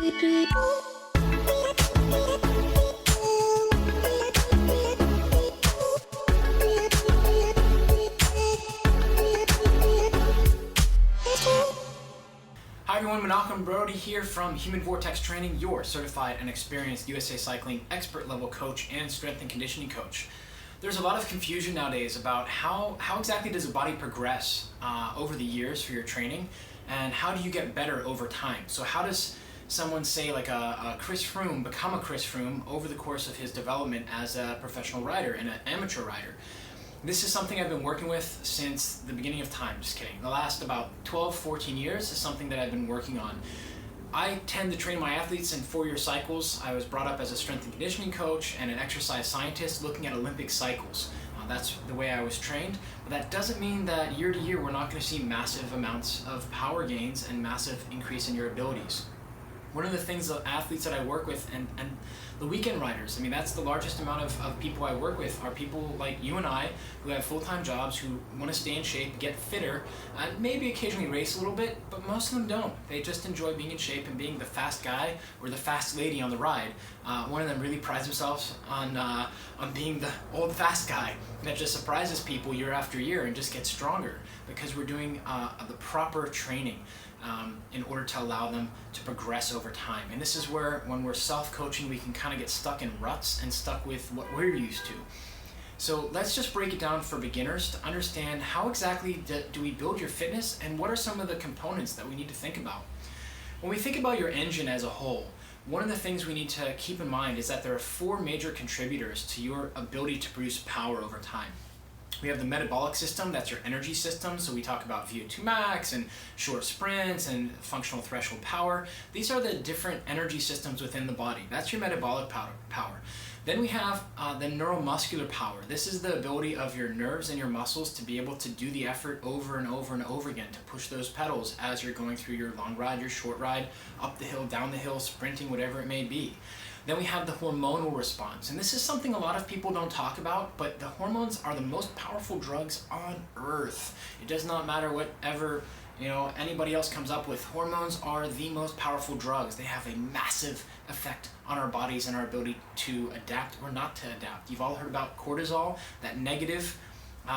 Hi everyone, Menachem Brodie here from Vortex Training, your certified and experienced USA Cycling expert level coach and strength and conditioning coach. There's a lot of confusion nowadays about how exactly does a body progress over the years for your training, and how do you get better over time. So how does someone say like a Chris Froome become a Chris Froome over the course of his development as a professional rider and an amateur rider? This is something I've been working with since the beginning of time, just kidding. The last about 12, 14 years is something that I've been working on. I tend to train my athletes in 4-year cycles. I was brought up as a strength and conditioning coach and an exercise scientist looking at Olympic cycles. That's the way I was trained, but that doesn't mean that year to year we're not going to see massive amounts of power gains and massive increase in your abilities. One of the things the athletes that I work with and the weekend riders, I mean that's the largest amount of people I work with, are people like you and I who have full-time jobs, who want to stay in shape, get fitter, and maybe occasionally race a little bit, but most of them don't. They just enjoy being in shape and being the fast guy or the fast lady on the ride. One of them really prides themselves on being the old fast guy, and that just surprises people year after year and just gets stronger because we're doing the proper training in order to allow them to progress over time. And this is where, when we're self-coaching, we can kind of get stuck in ruts and stuck with what we're used to. So let's just break it down for beginners to understand how exactly do we build your fitness, and what are some of the components that we need to think about. When we think about your engine as a whole, one of the things we need to keep in mind is that there are 4 major contributors to your ability to produce power over time. We have the metabolic system, that's your energy system. So we talk about VO2 max and short sprints and functional threshold power. These are the different energy systems within the body. That's your metabolic power. Then we have the neuromuscular power. This is the ability of your nerves and your muscles to be able to do the effort over and over and over again, to push those pedals as you're going through your long ride, your short ride, up the hill, down the hill, sprinting, whatever it may be. Then we have the hormonal response, and this is something a lot of people don't talk about, but the hormones are the most powerful drugs on earth. It does not matter whatever anybody else comes up with. Hormones are the most powerful drugs. They have a massive effect on our bodies and our ability to adapt or not to adapt. You've all heard about cortisol, that negative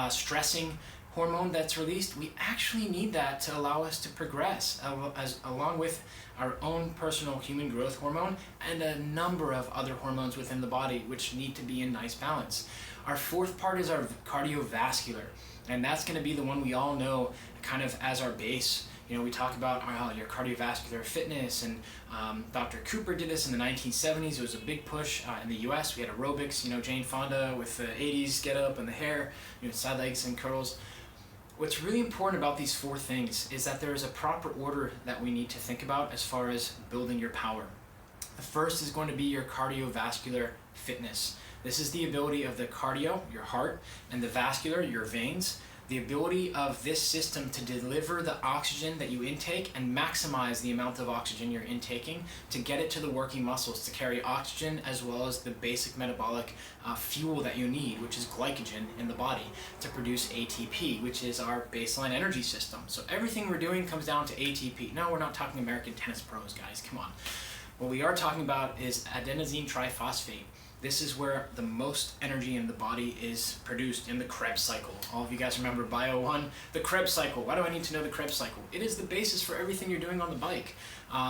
stressing hormone that's released. We actually need that to allow us to progress, along with our own personal human growth hormone and a number of other hormones within the body which need to be in nice balance. Our 4th part is our cardiovascular, and that's going to be the one we all know kind of as our base. We talk about your cardiovascular fitness, and Dr. Cooper did this in the 1970s. It was a big push in the US. We had aerobics, Jane Fonda with the 80s get up and the hair, side legs and curls. What's really important about these 4 things is that there is a proper order that we need to think about as far as building your power. The first is going to be your cardiovascular fitness. This is the ability of the cardio, your heart, and the vascular, your veins, the ability of this system to deliver the oxygen that you intake and maximize the amount of oxygen you're intaking to get it to the working muscles to carry oxygen, as well as the basic metabolic fuel that you need, which is glycogen in the body, to produce ATP, which is our baseline energy system. So everything we're doing comes down to ATP. No, we're not talking American tennis pros, guys, come on. What we are talking about is adenosine triphosphate. This is where the most energy in the body is produced in the Krebs Cycle. All of you guys remember Bio 1, the Krebs Cycle. Why do I need to know the Krebs Cycle? It is the basis for everything you're doing on the bike.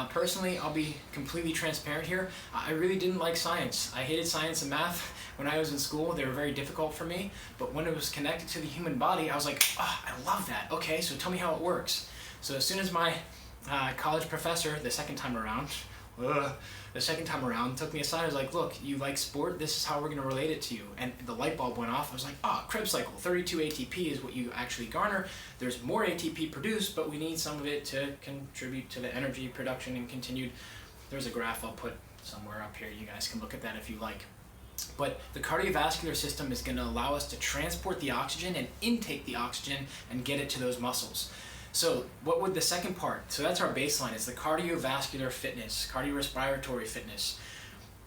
Personally, I'll be completely transparent here. I really didn't like science. I hated science and math when I was in school. They were very difficult for me. But when it was connected to the human body, I was like, oh, I love that. Okay, so tell me how it works. So as soon as my college professor, the second time around, took me aside. I was like, look, you like sport, this is how we're going to relate it to you. And the light bulb went off. I was like, Krebs cycle, 32 ATP is what you actually garner. There's more ATP produced, but we need some of it to contribute to the energy production and continued. There's a graph I'll put somewhere up here. You guys can look at that if you like. But the cardiovascular system is going to allow us to transport the oxygen and intake the oxygen and get it to those muscles. So what would the second part, so that's our baseline, is the cardiovascular fitness, cardiorespiratory fitness.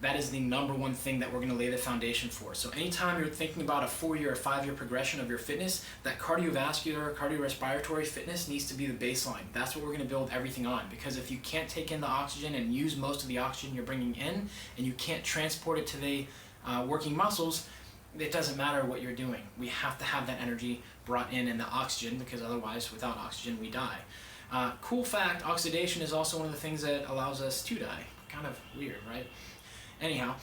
that is the number one thing that we're going to lay the foundation for. So anytime you're thinking about a 4-year or 5-year progression of your fitness, that cardiovascular, cardiorespiratory fitness needs to be the baseline. That's what we're going to build everything on, because if you can't take in the oxygen and use most of the oxygen you're bringing in, and you can't transport it to the working muscles, it doesn't matter what you're doing. We have to have that energy brought in and the oxygen, because otherwise without oxygen we die. Cool fact, oxidation is also one of the things that allows us to die. Kind of weird, right? Anyhow,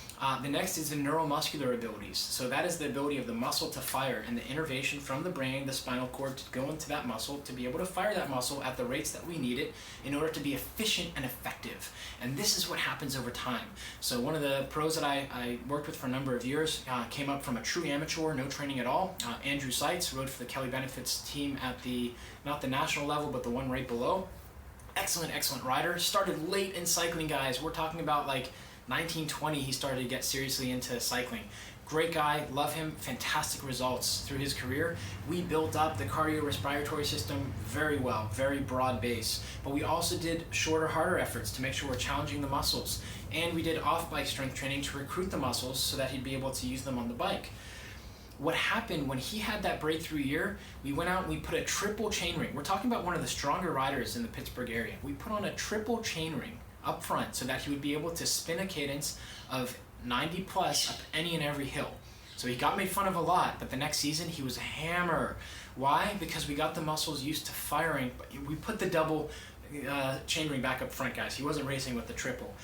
the next is the neuromuscular abilities. So that is the ability of the muscle to fire and the innervation from the brain, the spinal cord, to go into that muscle, to be able to fire that muscle at the rates that we need it in order to be efficient and effective. And this is what happens over time. So one of the pros that I worked with for a number of years came up from a true amateur, no training at all. Andrew Seitz rode for the Kelly Benefits team at not the national level, but the one right below. Excellent rider. Started late in cycling, guys. We're talking about like 1920 he started to get seriously into cycling. Great guy, love him, fantastic results through his career. We built up the cardiorespiratory system very well, very broad base, but we also did shorter, harder efforts to make sure we're challenging the muscles, and we did off-bike strength training to recruit the muscles so that he'd be able to use them on the bike. What happened when he had that breakthrough year, we went out and we put a triple chain ring. We're talking about one of the stronger riders in the Pittsburgh area. We put on a triple chain ring up front so that he would be able to spin a cadence of 90 plus up any and every hill. So he got made fun of a lot, but the next season he was a hammer. Why? Because we got the muscles used to firing, but we put the double chain ring back up front, guys. He wasn't racing with the triple.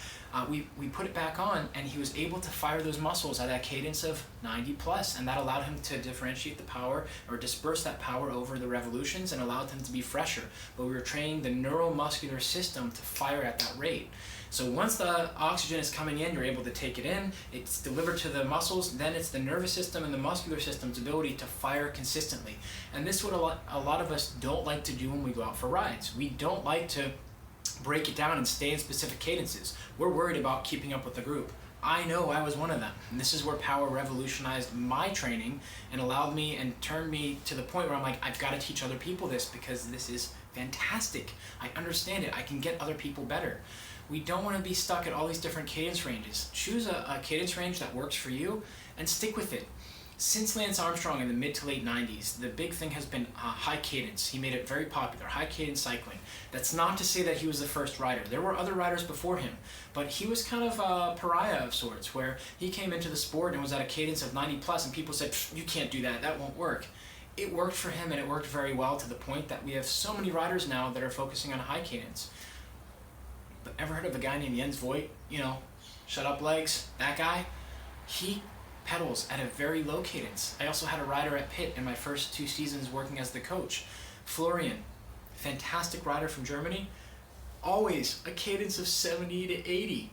We put it back on, and he was able to fire those muscles at that cadence of 90 plus, and that allowed him to differentiate the power or disperse that power over the revolutions and allowed him to be fresher. But we were training the neuromuscular system to fire at that rate. So once the oxygen is coming in, you're able to take it in, it's delivered to the muscles, then it's the nervous system and the muscular system's ability to fire consistently. And this is what a lot of us don't like to do when we go out for rides. We don't like to break it down and stay in specific cadences. We're worried about keeping up with the group. I know I was one of them. And this is where power revolutionized my training and allowed me and turned me to the point where I'm like, I've got to teach other people this because this is fantastic. I understand it. I can get other people better. We don't want to be stuck at all these different cadence ranges. Choose a cadence range that works for you and stick with it. Since Lance Armstrong in the mid to late 90s, the big thing has been high cadence. He made it very popular, high cadence cycling. That's not to say that he was the first rider. There were other riders before him, but he was kind of a pariah of sorts, where he came into the sport and was at a cadence of 90 plus, and people said, you can't do that, that won't work. It worked for him, and it worked very well, to the point that we have so many riders now that are focusing on high cadence. But ever heard of a guy named Jens Voigt? Shut up legs, that guy? He pedals at a very low cadence. I also had a rider at Pitt in my first 2 seasons working as the coach. Florian, fantastic rider from Germany, always a cadence of 70 to 80,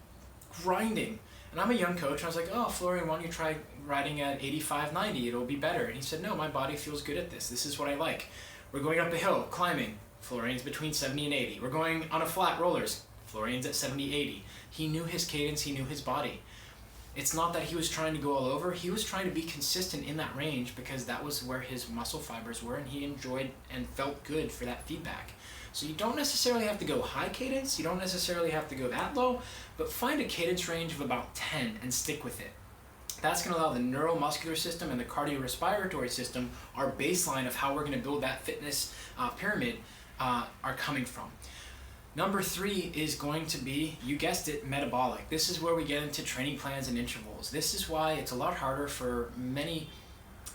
grinding. And I'm a young coach, and I was like, oh, Florian, why don't you try riding at 85, 90, it'll be better. And he said, no, my body feels good at this. This is what I like. We're going up a hill, climbing. Florian's between 70 and 80. We're going on a flat, rollers. Florian's at 70, 80. He knew his cadence, he knew his body. It's not that he was trying to go all over, he was trying to be consistent in that range because that was where his muscle fibers were, and he enjoyed and felt good for that feedback. So you don't necessarily have to go high cadence, you don't necessarily have to go that low, but find a cadence range of about 10 and stick with it. That's going to allow the neuromuscular system and the cardiorespiratory system, our baseline of how we're going to build that fitness pyramid, are coming from. Number 3 is going to be, you guessed it, metabolic. This is where we get into training plans and intervals. This is why it's a lot harder for many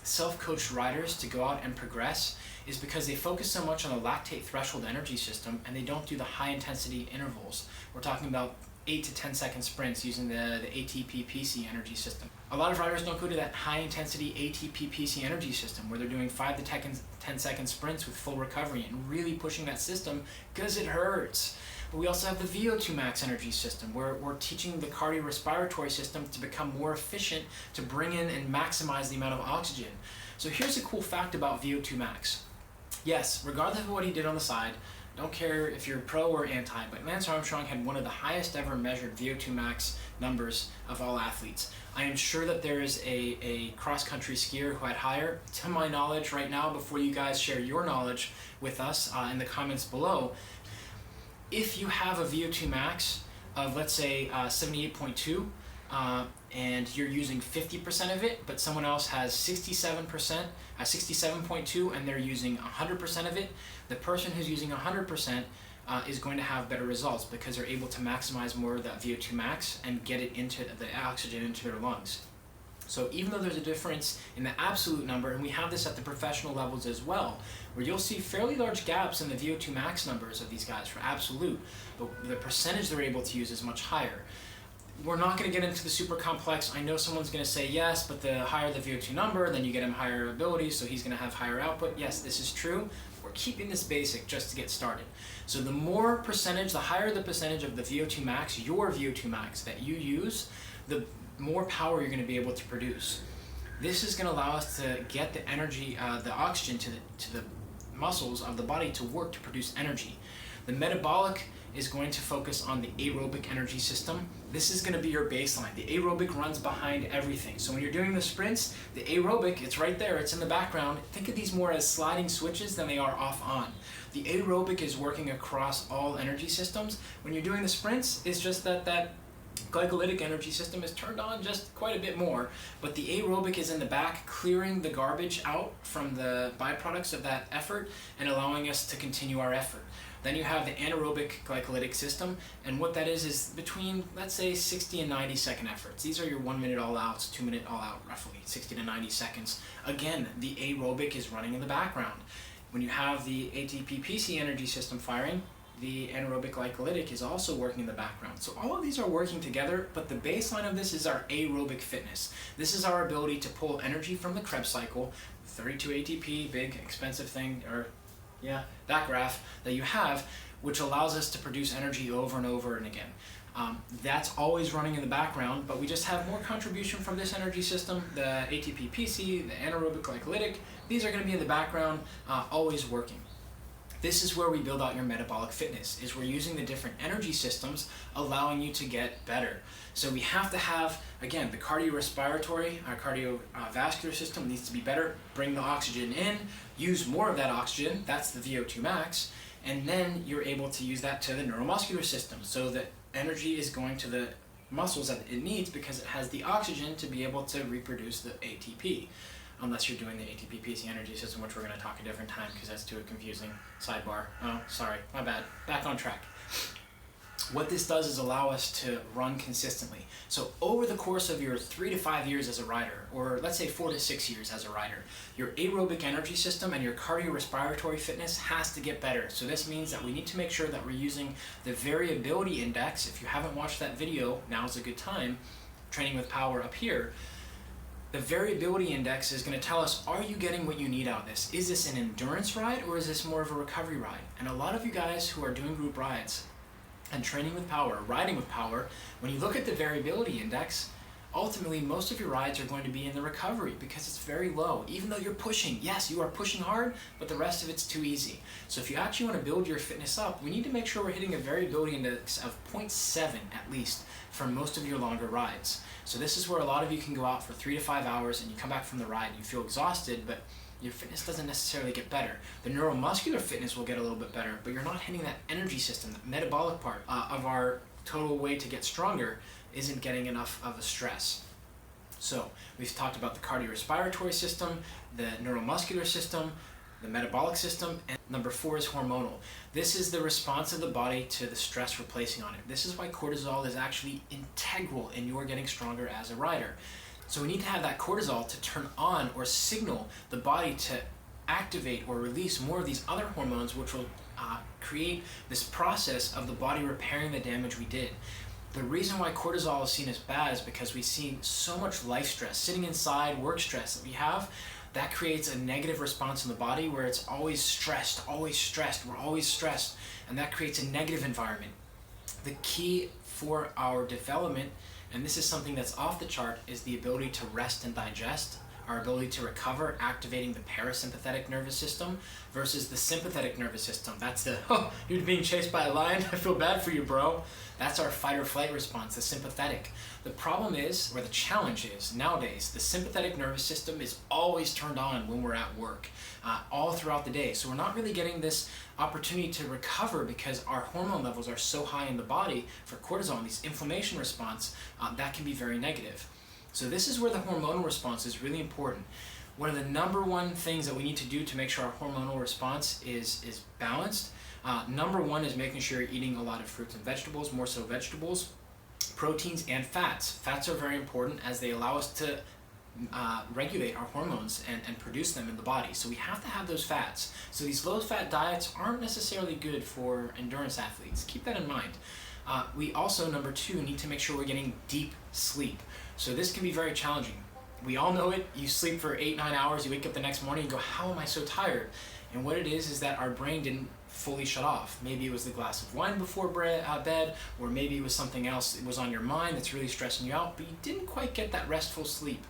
self-coached riders to go out and progress, is because they focus so much on the lactate threshold energy system and they don't do the high intensity intervals. We're talking about 8 to 10 second sprints using the ATP PC energy system. A lot of riders don't go to that high intensity ATP PC energy system where they're doing 5 to 10 second sprints with full recovery and really pushing that system because it hurts. But we also have the VO2 max energy system where we're teaching the cardiorespiratory system to become more efficient, to bring in and maximize the amount of oxygen. So here's a cool fact about VO2 max. Yes, regardless of what he did on the side, don't care if you're pro or anti, but Lance Armstrong had one of the highest ever measured VO2 max numbers of all athletes. I am sure that there is a cross-country skier who had higher. To my knowledge right now, before you guys share your knowledge with us in the comments below, if you have a VO2 max of, let's say, 78.2, and you're using 50% of it, but someone else has 67.2, and they're using 100% of it, the person who's using 100% is going to have better results because they're able to maximize more of that VO2 max and get it into the oxygen into their lungs. So even though there's a difference in the absolute number, and we have this at the professional levels as well, where you'll see fairly large gaps in the VO2 max numbers of these guys for absolute, but the percentage they're able to use is much higher. We're not going to get into the super complex. I know someone's going to say yes, but the higher the VO2 number, then you get him higher abilities, so he's going to have higher output. Yes, this is true. We're keeping this basic just to get started. So the more percentage, the higher the percentage of the VO2 max, your VO2 max that you use, the more power you're going to be able to produce. This is going to allow us to get the energy, the oxygen to the muscles of the body to work to produce energy. The metabolic is going to focus on the aerobic energy system. This is going to be your baseline. The aerobic runs behind everything. So when you're doing the sprints, the aerobic, it's right there, it's in the background. Think of these more as sliding switches than they are off-on. The aerobic is working across all energy systems. When you're doing the sprints, it's just that glycolytic energy system is turned on just quite a bit more, but the aerobic is in the back, clearing the garbage out from the byproducts of that effort and allowing us to continue our effort. Then you have the anaerobic glycolytic system, and what that is between, let's say, 60 and 90 second efforts. These are your 1 minute all outs, 2 minute all out, roughly 60 to 90 seconds. Again, the aerobic is running in the background. When you have the ATP-PC energy system firing, the anaerobic glycolytic is also working in the background. So all of these are working together, but the baseline of this is our aerobic fitness. This is our ability to pull energy from the Krebs cycle, 32 ATP, big expensive thing, or yeah, that graph that you have, which allows us to produce energy over and over and again. That's always running in the background, but we just have more contribution from this energy system, the ATP-PC, the anaerobic glycolytic. These are going to be in the background, always working. This is where we build out your metabolic fitness, is we're using the different energy systems, allowing you to get better. So we have to have, again, the cardiorespiratory, our cardiovascular system needs to be better, bring the oxygen in, use more of that oxygen, that's the VO2 max, and then you're able to use that to the neuromuscular system. So that energy is going to the muscles that it needs because it has the oxygen to be able to reproduce the ATP. Unless you're doing the ATP-PC energy system, which we're going to talk a different time because that's too confusing. Sidebar. Oh, sorry, my bad. Back on track. What this does is allow us to run consistently. So over the course of your 3 to 5 years as a rider, or let's say 4 to 6 years as a rider, your aerobic energy system and your cardiorespiratory fitness has to get better. So this means that we need to make sure that we're using the Variability Index. If you haven't watched that video, now's a good time. Training with Power up here. The Variability Index is going to tell us, are you getting what you need out of this? Is this an endurance ride or is this more of a recovery ride? And a lot of you guys who are doing group rides and training with power, riding with power, when you look at the Variability Index, ultimately most of your rides are going to be in the recovery because it's very low. Even though you're pushing, yes, you are pushing hard, but the rest of it's too easy. So if you actually want to build your fitness up, we need to make sure we're hitting a Variability Index of 0.7 at least for most of your longer rides. So this is where a lot of you can go out for 3 to 5 hours and you come back from the ride and you feel exhausted, but your fitness doesn't necessarily get better. The neuromuscular fitness will get a little bit better, but you're not hitting that energy system, that metabolic part of our total way to get stronger isn't getting enough of a stress. So we've talked about the cardiorespiratory system, the neuromuscular system, the metabolic system, and number 4 is hormonal. This is the response of the body to the stress we're placing on it. This is why cortisol is actually integral in your getting stronger as a rider. So we need to have that cortisol to turn on or signal the body to activate or release more of these other hormones, which will create this process of the body repairing the damage we did. The reason why cortisol is seen as bad is because we've seen so much life stress, sitting inside, work stress that we have, that creates a negative response in the body where it's always stressed, we're always stressed, and that creates a negative environment. The key for our development, and this is something that's off the chart, is the ability to rest and digest our ability to recover, activating the parasympathetic nervous system versus the sympathetic nervous system. That's the, oh, you're being chased by a lion, I feel bad for you, bro. That's our fight or flight response, the sympathetic. The problem is, or the challenge is, nowadays, the sympathetic nervous system is always turned on when we're at work, all throughout the day. So we're not really getting this opportunity to recover because our hormone levels are so high in the body for cortisol, this inflammation response, that can be very negative. So this is where the hormonal response is really important. One of the number one things that we need to do to make sure our hormonal response is balanced, number one is making sure you're eating a lot of fruits and vegetables, more so vegetables, proteins, and fats. Fats are very important as they allow us to regulate our hormones and produce them in the body. So we have to have those fats. So these low-fat diets aren't necessarily good for endurance athletes. Keep that in mind. We also, number two, need to make sure we're getting deep sleep. So this can be very challenging. We all know it. You sleep for 8-9 hours, you wake up the next morning and go, how am I so tired? And what it is that our brain didn't fully shut off. Maybe it was the glass of wine before bed, or maybe it was something else that was on your mind that's really stressing you out, but you didn't quite get that restful sleep.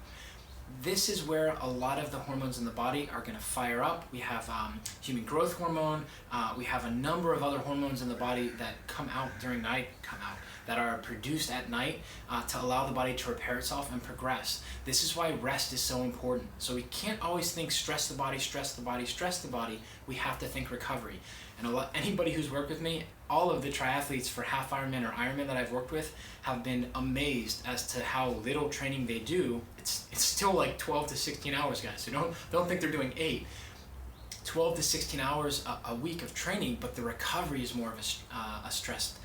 This is where a lot of the hormones in the body are going to fire up. We have human growth hormone. We have a number of other hormones in the body that come out during night, that are produced at night to allow the body to repair itself and progress. This is why rest is so important. So we can't always think stress the body, stress the body, stress the body. We have to think recovery. And anybody who's worked with me, all of the triathletes for half Ironman or Ironman that I've worked with have been amazed as to how little training they do. It's still like 12 to 16 hours, guys. So don't think they're doing 8. 12 to 16 hours a week of training, but the recovery is more of a stressed,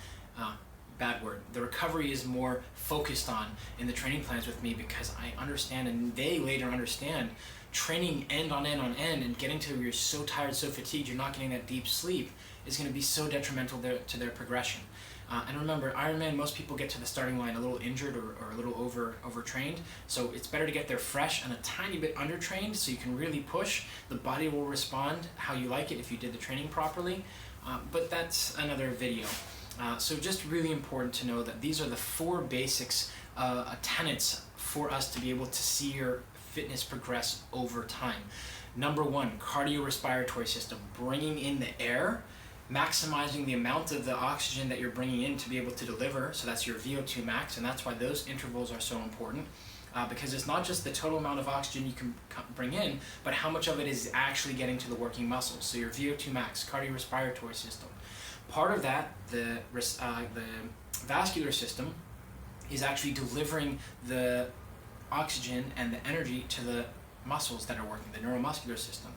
bad word. The recovery is more focused on in the training plans with me because I understand, and they later understand, training end on end on end and getting to where you're so tired, so fatigued, you're not getting that deep sleep is going to be so detrimental to their progression. And remember, Ironman, most people get to the starting line a little injured or a little overtrained. So it's better to get there fresh and a tiny bit undertrained so you can really push. The body will respond how you like it if you did the training properly. But that's another video. So just really important to know that these are the 4 basics, tenets for us to be able to see your fitness progress over time. Number 1, cardiorespiratory system, bringing in the air, maximizing the amount of the oxygen that you're bringing in to be able to deliver. So that's your VO2 max, and that's why those intervals are so important. Because it's not just the total amount of oxygen you can bring in, but how much of it is actually getting to the working muscles. So your VO2 max, cardiorespiratory system. Part of that, the vascular system, is actually delivering the oxygen and the energy to the muscles that are working, the neuromuscular system.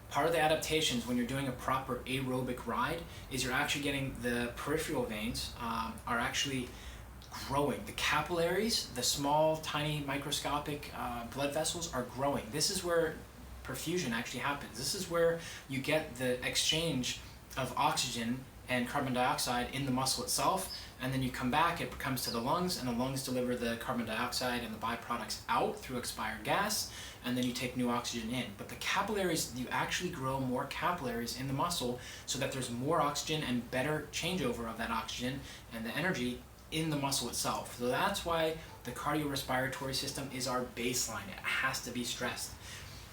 Part of the adaptations when you're doing a proper aerobic ride is you're actually getting the peripheral veins are actually growing. The capillaries, the small, tiny, microscopic blood vessels are growing. This is where perfusion actually happens. This is where you get the exchange of oxygen and carbon dioxide in the muscle itself, and then you come back, it comes to the lungs, and the lungs deliver the carbon dioxide and the byproducts out through expired gas, and then you take new oxygen in. But the capillaries, you actually grow more capillaries in the muscle so that there's more oxygen and better changeover of that oxygen and the energy in the muscle itself. So that's why the cardiorespiratory system is our baseline. It has to be stressed.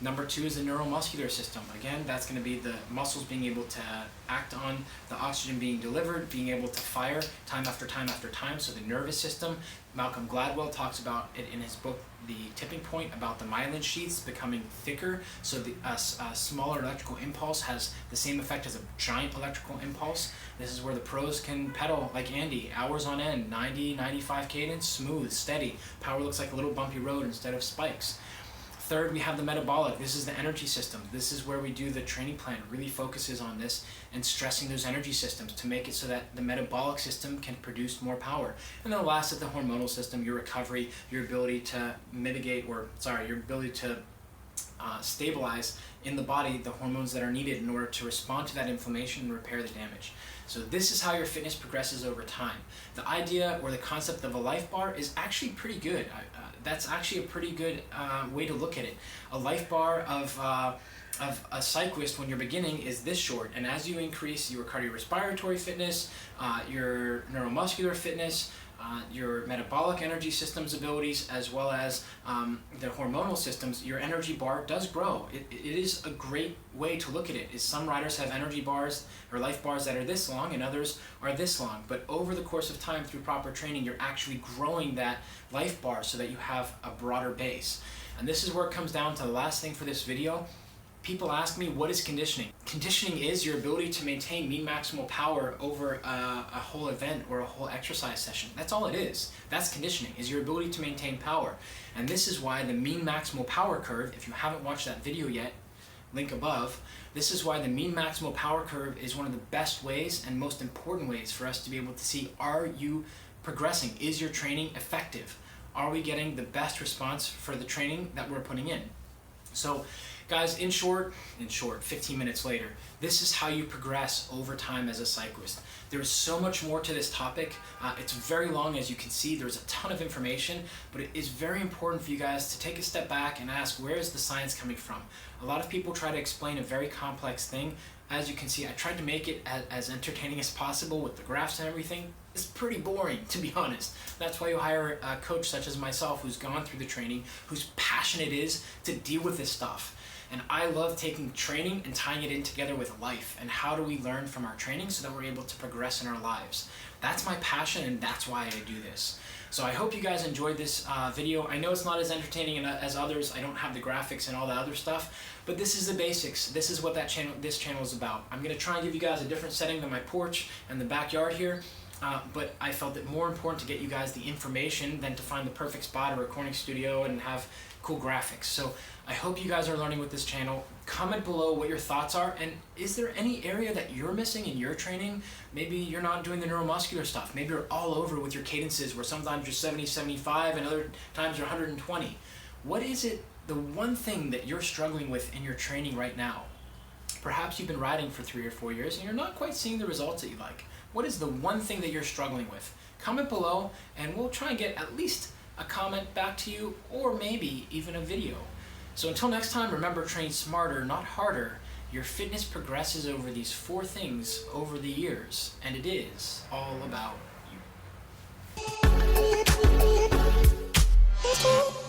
Number 2 is the neuromuscular system. Again, that's going to be the muscles being able to act on the oxygen being delivered, being able to fire time after time after time. So the nervous system, Malcolm Gladwell talks about it in his book, The Tipping Point, about the myelin sheaths becoming thicker. So a smaller electrical impulse has the same effect as a giant electrical impulse. This is where the pros can pedal like Andy, hours on end, 90, 95 cadence, smooth, steady. Power looks like a little bumpy road instead of spikes. Third, we have the metabolic. This is the energy system. This is where we do the training plan. It really focuses on this and stressing those energy systems to make it so that the metabolic system can produce more power. And then last is the hormonal system, your recovery, your ability to your ability to stabilize in the body the hormones that are needed in order to respond to that inflammation and repair the damage. So this is how your fitness progresses over time. The idea or the concept of a life bar is actually pretty good. That's actually a pretty good way to look at it. A life bar of a cyclist when you're beginning is this short, and as you increase your cardiorespiratory fitness, your neuromuscular fitness, your metabolic energy systems abilities, as well as the hormonal systems, your energy bar does grow. It is a great way to look at it. Some riders have energy bars or life bars that are this long and others are this long, but over the course of time through proper training, you're actually growing that life bar so that you have a broader base. And this is where it comes down to the last thing for this video. People ask me, what is conditioning? Conditioning is your ability to maintain mean maximal power over a whole event or a whole exercise session. That's all it is. That's conditioning, is your ability to maintain power. And this is why the mean maximal power curve, if you haven't watched that video yet, link above, this is why the mean maximal power curve is one of the best ways and most important ways for us to be able to see, are you progressing? Is your training effective? Are we getting the best response for the training that we're putting in? So guys, in short, 15 minutes later, this is how you progress over time as a cyclist. There's so much more to this topic. It's very long, as you can see. There's a ton of information, but it is very important for you guys to take a step back and ask, where is the science coming from? A lot of people try to explain a very complex thing. As you can see, I tried to make it as entertaining as possible with the graphs and everything. It's pretty boring, to be honest. That's why you hire a coach such as myself, who's gone through the training, whose passion it is to deal with this stuff. And I love taking training and tying it in together with life, and how do we learn from our training so that we're able to progress in our lives. That's my passion, and that's why I do this. So I hope you guys enjoyed this video. I know it's not as entertaining as others. I don't have the graphics and all that other stuff, but this is the basics. This is what this channel is about. I'm gonna try and give you guys a different setting than my porch and the backyard here. But I felt it more important to get you guys the information than to find the perfect spot or recording studio and have cool graphics. So I hope you guys are learning with this channel. Comment below what your thoughts are, and is there any area that you're missing in your training? Maybe you're not doing the neuromuscular stuff. Maybe you're all over with your cadences, where sometimes you're 70, 75, and other times you're 120. What is it, the one thing that you're struggling with in your training right now? Perhaps you've been riding for 3 or 4 years and you're not quite seeing the results that you like. What is the one thing that you're struggling with? Comment below and we'll try and get at least a comment back to you, or maybe even a video. So until next time, remember, train smarter, not harder. Your fitness progresses over these 4 things over the years, and it is all about you.